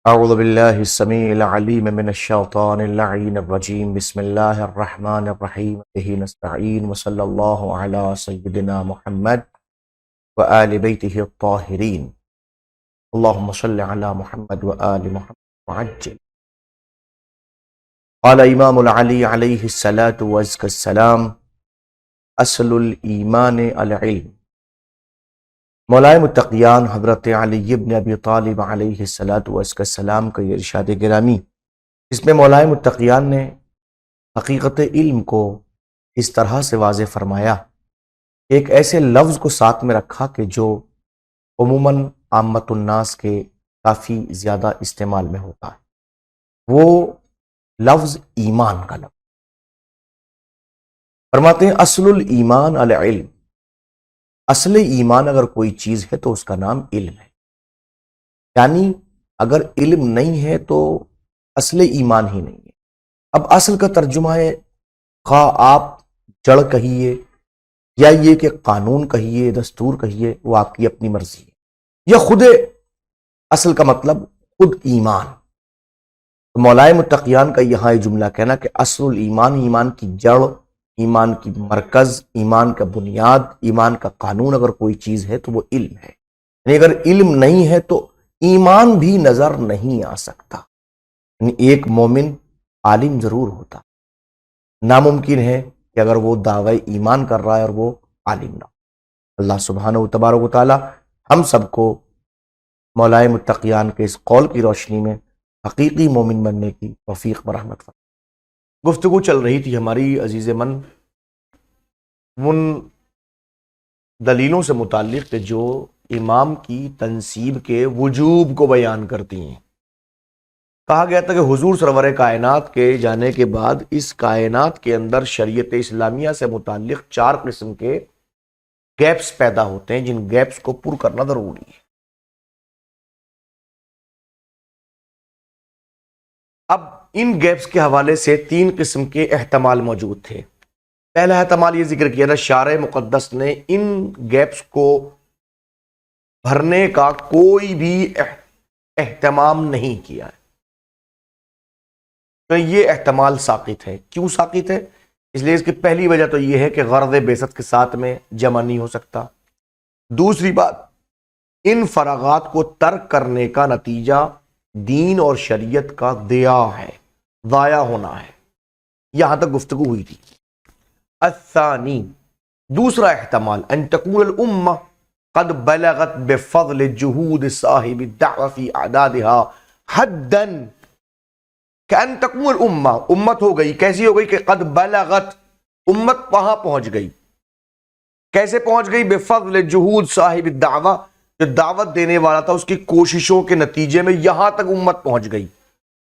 اعوذ باللہ السمیع العلیم من الشیطان اللعین الرجیم بسم اللہ الرحمن الرحیم بہ نستعین وصلی اللہ علی سیدنا محمد وآل بیتہ الطاہرین اللہم صلی علی محمد وآل محمد وعجل. قال امام العلی علیہ الصلاة والسلام اصل الایمان العلم. مولائے متقیان حضرت علی ابن ابی طالب علیہ السلام کا یہ ارشاد گرامی، اس میں مولائے متقیان نے حقیقت علم کو اس طرح سے واضح فرمایا، ایک ایسے لفظ کو ساتھ میں رکھا کہ جو عموماً عامت الناس کے کافی زیادہ استعمال میں ہوتا ہے، وہ لفظ ایمان کا لفظ. فرماتے ہیں اصل الایمان العلم، اصل ایمان اگر کوئی چیز ہے تو اس کا نام علم ہے. یعنی اگر علم نہیں ہے تو اصل ایمان ہی نہیں ہے. اب اصل کا ترجمہ ہے، خواہ آپ جڑ کہیے یا یہ کہ قانون کہیے، دستور کہیے، وہ آپ کی اپنی مرضی ہے، یا خود اصل کا مطلب خود ایمان. تو مولائے متقیان کا یہاں یہ جملہ کہنا کہ اصل الایمان، ایمان کی جڑ، ایمان کی مرکز، ایمان کا بنیاد، ایمان کا قانون اگر کوئی چیز ہے تو وہ علم ہے. یعنی اگر علم نہیں ہے تو ایمان بھی نظر نہیں آ سکتا. یعنی ایک مومن عالم ضرور ہوتا، ناممکن ہے کہ اگر وہ دعوی ایمان کر رہا ہے اور وہ عالم نہ ہو. اللہ سبحانہ و تبارک و تعالی ہم سب کو مولائے متقیان کے اس قول کی روشنی میں حقیقی مومن بننے کی توفیق برحمت فرمائے. گفتگو چل رہی تھی ہماری عزیز من ان دلیلوں سے متعلق کہ جو امام کی تنصیب کے وجوب کو بیان کرتی ہیں. کہا گیا تھا کہ حضور سرور کائنات کے جانے کے بعد اس کائنات کے اندر شریعت اسلامیہ سے متعلق 4 قسم کے گیپس پیدا ہوتے ہیں، جن گیپس کو پر کرنا ضروری ہے. اب ان گیپس کے حوالے سے 3 قسم کے احتمال موجود تھے. پہلا احتمال یہ ذکر کیا تھا، شارع مقدس نے ان گیپس کو بھرنے کا کوئی بھی اہتمام نہیں کیا ہے، تو یہ احتمال ساقط ہے. کیوں ساقط ہے؟ اس لیے اس کی پہلی وجہ تو یہ ہے کہ غرض بعثت کے ساتھ میں جمع نہیں ہو سکتا. دوسری بات، ان فراغات کو ترک کرنے کا نتیجہ دین اور شریعت کا ضائع ہونا ہے. یہاں تک گفتگو ہوئی تھی. الثانی، دوسرا احتمال، ان تکون الامہ قد بلغت بفضل جہود صاحب الدعوہ فی اعدادها حدا، کہ ان تکون الامہ، امت ہو گئی. کیسی ہو گئی؟ کہ قد بلغت، امت وہاں پہنچ گئی. کیسے پہنچ گئی؟ بفضل جہود صاحب الدعوہ، جو دعوت دینے والا تھا اس کی کوششوں کے نتیجے میں یہاں تک امت پہنچ گئی.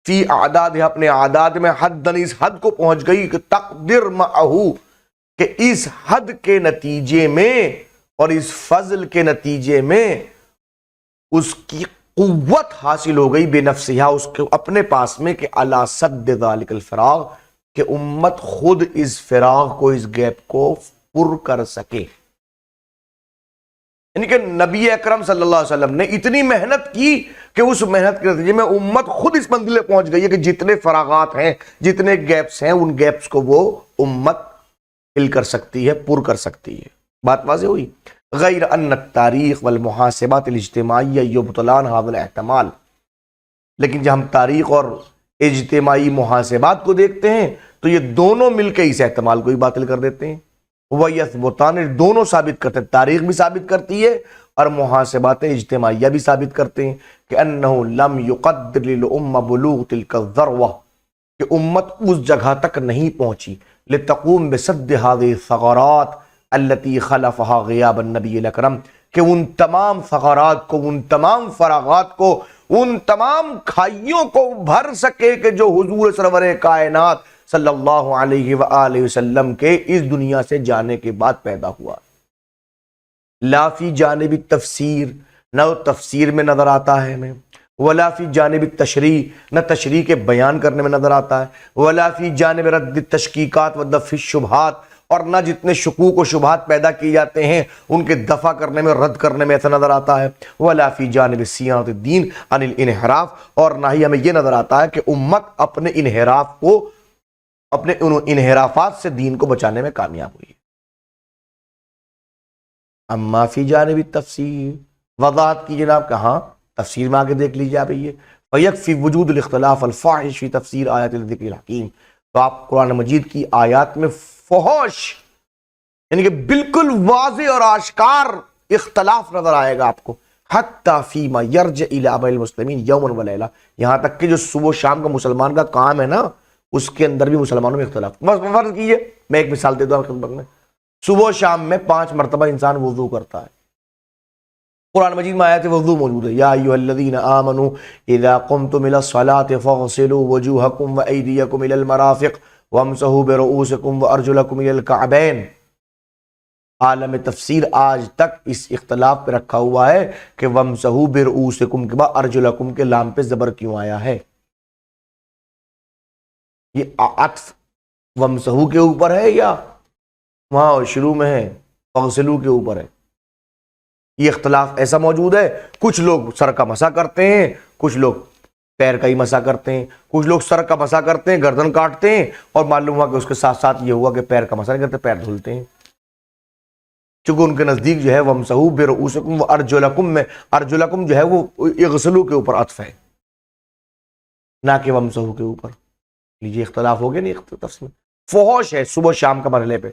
فی اعداد، اپنے اعداد میں، حدن، اس حد کو پہنچ گئی کہ تقدر معہو، کہ اس حد کے نتیجے میں اور اس فضل کے نتیجے میں اس کی قوت حاصل ہو گئی بے نفسہا، اس کے اپنے پاس میں، کہ علی سد ذالک الفراغ، کہ امت خود اس فراغ کو، اس گیپ کو پر کر سکے. یعنی کہ نبی اکرم صلی اللہ علیہ وسلم نے اتنی محنت کی کہ اس محنت کے نتیجے میں امت خود اس منزل پہ پہنچ گئی ہے کہ جتنے فراغات ہیں، جتنے گیپس ہیں، ان گیپس کو وہ امت فل کر سکتی ہے، پر کر سکتی ہے. بات واضح ہوئی. غیر ان التاریخ والمحاسبات الاجتماعیہ یبطلان هذا الاحتمال، لیکن جب ہم تاریخ اور اجتماعی محاسبات کو دیکھتے ہیں تو یہ دونوں مل کے اس احتمال کو ہی باطل کر دیتے ہیں. وَيَثْبُتَانِ، دونوں ثابت کرتے ہیں، تاریخ بھی ثابت کرتی ہے اور محاسبات اجتماعیہ بھی ثابت کرتے ہیں کہ أَنَّهُ لَمْ يُقَدِّرْ لِلْأُمَّةِ بُلُوغَ تِلْكَ الذَّرْوَةِ، کہ امت اس جگہ تک نہیں پہنچی لِتَقُومَ بِسَدِّ هَذِهِ الثَّغَرَاتِ الَّتِي خَلَفَهَا غِيَابَ النَّبِيِّ الْأَكْرَمِ، کہ ان تمام ثغرات کو، ان تمام فراغات کو، ان تمام کھائیوں کو بھر سکے کہ جو حضور سرور کائنات صلی اللہ علیہ وآلہ وسلم کے اس دنیا سے جانے کے بعد پیدا ہوا. لا فی جانب تفسیر، نہ تفسیر میں نظر آتا ہے ہمیں، ولا فی جانب تشریح، نہ تشریح کے بیان کرنے میں نظر آتا ہے، ولا فی جانب رد تشکیکات و دفع الشبہات، اور نہ جتنے شکوک و شبہات پیدا کیے جاتے ہیں ان کے دفع کرنے میں، رد کرنے میں ایسا نظر آتا ہے۔ وَلَا فِي جَانِبِ صِيَانَةِ الدِّينِ عَنِ الْانْحِرَافِ، اور نہ ہی ہمیں یہ نظر آتا ہے کہ امت اپنے انحراف کو، اپنے انحرافات سے دین کو بچانے میں کامیاب ہوئی ہے۔ اما فی جانب التفسیر، وضاحت کی جناب، کہاں تفسیر میں آگے دیکھ لیجیے آپ یہ فیکفی وجود الاختلاف الفاحش فی تفسیر آیات الذکر الحکیم، تو آپ قرآن مجید کی آیات میں فحش یعنی کہ بالکل واضح اور آشکار اختلاف نظر آئے گا آپ کو، حتی فیما یرجع الی امر المسلمین یوما ولیلہ، یہاں تک کہ جو صبح و شام کا مسلمان کا کام ہے نا اس کے اندر بھی مسلمانوں میں اختلاف۔ فرض کیجئے میں ایک مثال دے دوں خدمت میں، صبح و شام میں 5 مرتبہ انسان وضو کرتا ہے، قرآن مجید میں آیت وضو موجود ہے، یا ایھا الذین آمنوا اذا قمتم الى الصلاة فاغسلوا وجوہکم وایدیکم الى المرافق وامسحوا برؤوسکم وارجلکم الى الکعبین۔ عالم تفسیر آج تک اس اختلاف پہ رکھا ہوا ہے کہ وامسحوا برؤوسکم کے بعد ارجلکم کے لام پہ زبر کیوں آیا ہے؟ یہ عطف وامسحوا کے اوپر ہے یا وہاں شروع میں ہے فاغسلوا کے اوپر ہے؟ یہ اختلاف ایسا موجود ہے، کچھ لوگ سر کا مسح کرتے ہیں، کچھ لوگ پیر کا ہی مسح کرتے ہیں، کچھ لوگ سر کا مسح کرتے ہیں گردن کاٹتے ہیں، اور معلوم ہوا کہ اس کے ساتھ ساتھ یہ ہوا کہ پیر کا مسح نہیں کرتے، پیر دھلتے ہیں، چونکہ ان کے نزدیک جو ہے وَامْسَحُوا بِرُؤُوسِكُمْ وَأَرْجُلَكُمْ میں ارجلکم جو ہے وہ اغسلوا کے اوپر عطف ہے، نہ کہ وَامْسَحُوا کے اوپر۔ لیجیے اختلاف ہو گیا نہیں تفسیر میں، فحش ہے صبح شام کا مرحلے پہ۔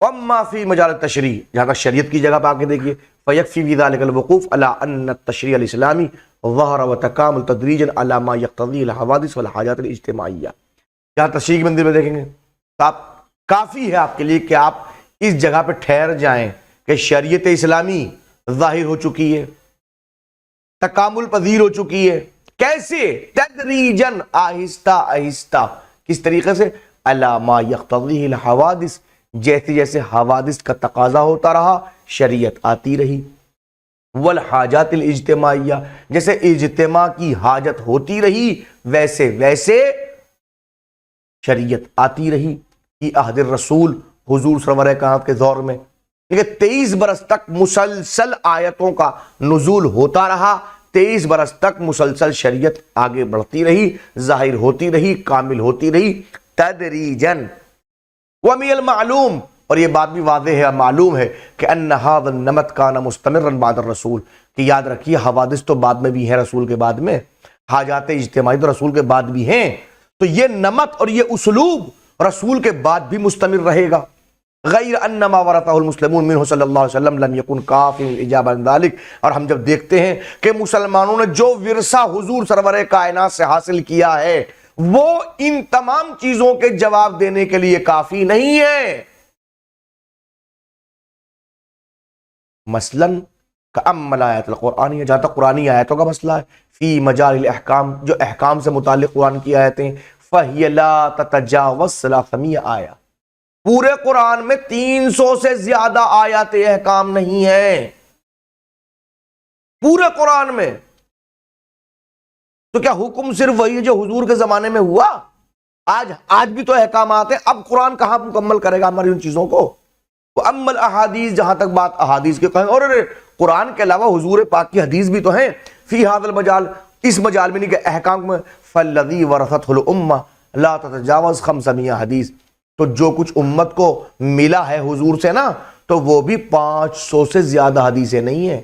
اما فی مجال التشریع، جہاں تک شریعت کی جگہ پہ آ کے دیکھیے، فیکفی فی ذلک الوقوف علی ان التشریع الاسلامی ظہر وتکامل تدریجا علی ما یقتضی الحوادث والحاجات الاجتماعیہ۔ جہاں تشریع کے مندر میں دیکھیں گے تو آپ کافی ہے آپ کے لیے کہ آپ اس جگہ پہ ٹھہر جائیں کہ شریعت اسلامی ظاہر ہو چکی ہے، تکامل پذیر ہو چکی ہے۔ کیسے؟ تدریجاً، آہستہ آہستہ۔ کس طریقے سے؟ علی ما یقتضی الحوادث، جیسے جیسے حوادث کا تقاضا ہوتا رہا شریعت آتی رہی، والحاجات الاجتماعیہ، جیسے اجتماع کی حاجت ہوتی رہی ویسے ویسے شریعت آتی رہی۔ کی عہد الرسول، حضور سرور کائنات کے دور میں 23 برس تک مسلسل آیتوں کا نزول ہوتا رہا، 23 برس تک مسلسل شریعت آگے بڑھتی رہی، ظاہر ہوتی رہی، کامل ہوتی رہی، تدریجاً۔ وَمِنَ الْمَعْلُومِ، اور یہ بات بھی واضح ہے، معلوم ہے کہ ان هذا النمط كان مستمرا بعد الرسول، کہ یاد رکھیے حوادث تو بعد میں بھی ہیں رسول کے بعد میں، حاجات اجتماعی تو رسول کے بعد بھی ہیں، تو یہ نمط اور یہ اسلوب رسول کے بعد بھی مستمر رہے گا۔ غیر انما ورثہ المسلمون منہ صلی اللہ علیہ وسلم لم یکن کافی الاجابہ عن ذلک، اور ہم جب دیکھتے ہیں کہ مسلمانوں نے جو ورثہ حضور سرور کائنات سے حاصل کیا ہے وہ ان تمام چیزوں کے جواب دینے کے لیے کافی نہیں ہے۔ مثلاً کأمل آیات القرآنیہ، جہاں تک قرآنی آیتوں کا مسئلہ ہے، فی مجال الاحکام، جو احکام سے متعلق قرآن کی آیتیں، فہی لا تتجاوز 300 آیہ، پورے قرآن میں 300 سے زیادہ آیات احکام نہیں ہیں پورے قرآن میں۔ تو کیا حکم صرف وہی ہے جو حضور کے زمانے میں ہوا؟ آج بھی تو احکامات ہیں، اب قرآن کہاں مکمل کرے گا ہماری ان چیزوں کو؟ وَأَمَّا الْأَحَادِيث، جہاں تک بات احادیث کے کہیں، اور قرآن کے علاوہ حضور پاک کی حدیث بھی تو ہیں، فی هذا المجال، اس مجال میں نہیں کہ احکام میں، فَالَّذِي وَرَثَتْهُ الْأُمَّةُ لَا تَتَجَاوَزْ 500 حدیث، تو جو کچھ امت کو ملا ہے حضور سے نا، تو وہ بھی 500 سے زیادہ حدیثیں نہیں ہیں،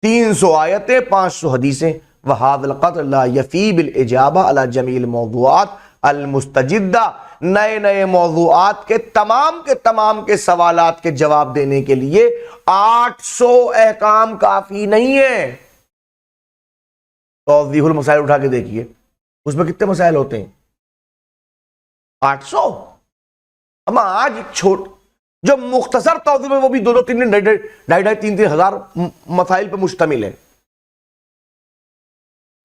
300 آیتیں، 500 حدیثیں۔ وَهَذَا الْقَدْرُ لَا يَفِي بِالْإِجَابَةِ عَلَى جَمِيعِ الْمَوْضُوعَاتِ الْمُسْتَجِدَّةِ، نئے نئے موضوعات کے تمام کے سوالات کے جواب دینے کے لیے 800 احکام کافی نہیں ہیں۔ توضیح المسائل اٹھا کے دیکھیے، اس میں کتنے مسائل ہوتے ہیں؟ 800۔ اما آج جو مختصر توضیح میں وہ بھی 2-3 ڈھائی ہزار مسائل پہ مشتمل ہے،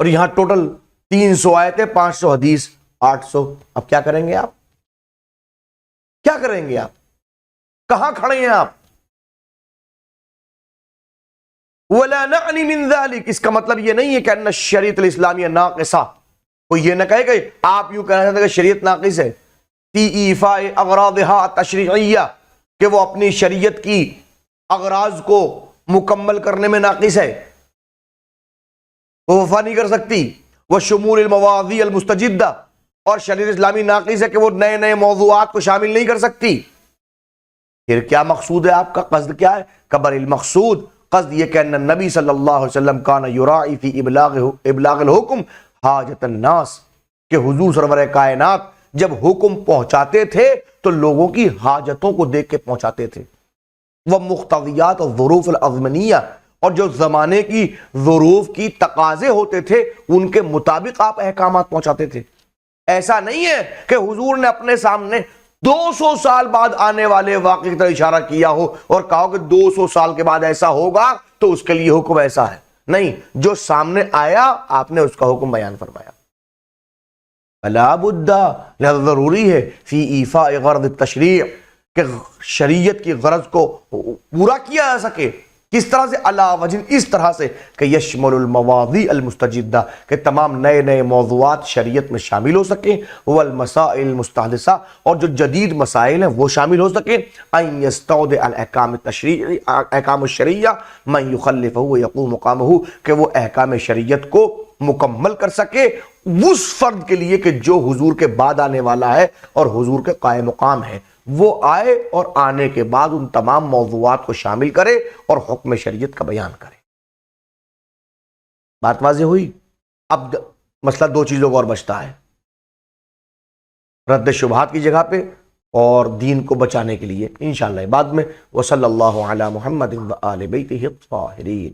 اور یہاں ٹوٹل 300 آیتیں، 500 حدیث، 800۔ اب کیا کریں گے آپ؟ کیا کریں گے آپ؟ کہاں کھڑے ہیں آپ؟ وَلَا نَعْنِ مِن ذَلِكَ، اس کا مطلب یہ نہیں ہے کہ ان الشریعۃ الاسلامیہ ناقصہ، کوئی یہ نہ کہے کہ آپ یوں کہنا چاہتے ہیں کہ شریعت ناقص ہے، فی ایفاء اغراضها تشریعیہ کہ وہ اپنی شریعت کی اغراض کو مکمل کرنے میں ناقص ہے، وہ وفا نہیں کر سکتی، وہ شمول المواضیع المستجدہ، اور شریعت اسلامی ناقص ہے کہ وہ نئے نئے موضوعات کو شامل نہیں کر سکتی۔ پھر کیا مقصود ہے آپ کا؟ قصد کیا ہے؟ کبر المقصود، قصد یہ کہ ان النبی صلی اللہ علیہ وسلم کان یراعی فی ابلاغ الحکم حاجت الناس، کہ حضور سرور کائنات جب حکم پہنچاتے تھے تو لوگوں کی حاجتوں کو دیکھ کے پہنچاتے تھے، وہ مقتضیات اور ظروف الازمنیہ، اور جو زمانے کی ظروف کی تقاضے ہوتے تھے ان کے مطابق آپ احکامات پہنچاتے تھے۔ ایسا نہیں ہے کہ حضور نے اپنے سامنے 200 سال بعد آنے والے واقعے کی طرف اشارہ کیا ہو اور کہا کہ 200 سال کے بعد ایسا ہوگا تو اس کے لیے حکم ایسا ہے، نہیں، جو سامنے آیا آپ نے اس کا حکم بیان فرمایا۔ فلا بد، لہذا ضروری ہے فی ایفاء غرض التشریع کہ شریعت کی غرض کو پورا کیا جا سکے۔ کس طرح سے؟ علی وجہ، اس طرح سے کہ یشمل المواضیع المستجدہ، کہ تمام نئے نئے موضوعات شریعت میں شامل ہو سکیں، والمسائل المستحدثہ، اور جو جدید مسائل ہیں وہ شامل ہو سکیں، ان یستودع الاحکام التشریعی، احکام الشریعہ من یخلفہ ویقوم مقامہ، کہ وہ احکام شریعت کو مکمل کر سکے اس فرد کے لیے کہ جو حضور کے بعد آنے والا ہے اور حضور کے قائم مقام ہے، وہ آئے اور آنے کے بعد ان تمام موضوعات کو شامل کرے اور حکم شریعت کا بیان کرے۔ بات واضح ہوئی؟ اب مسئلہ 2 چیزوں کا اور بچتا ہے، رد شبہات کی جگہ پہ اور دین کو بچانے کے لیے، انشاءاللہ بعد میں۔ وصلی اللہ علی محمد وآل بیتہ الطاہرین۔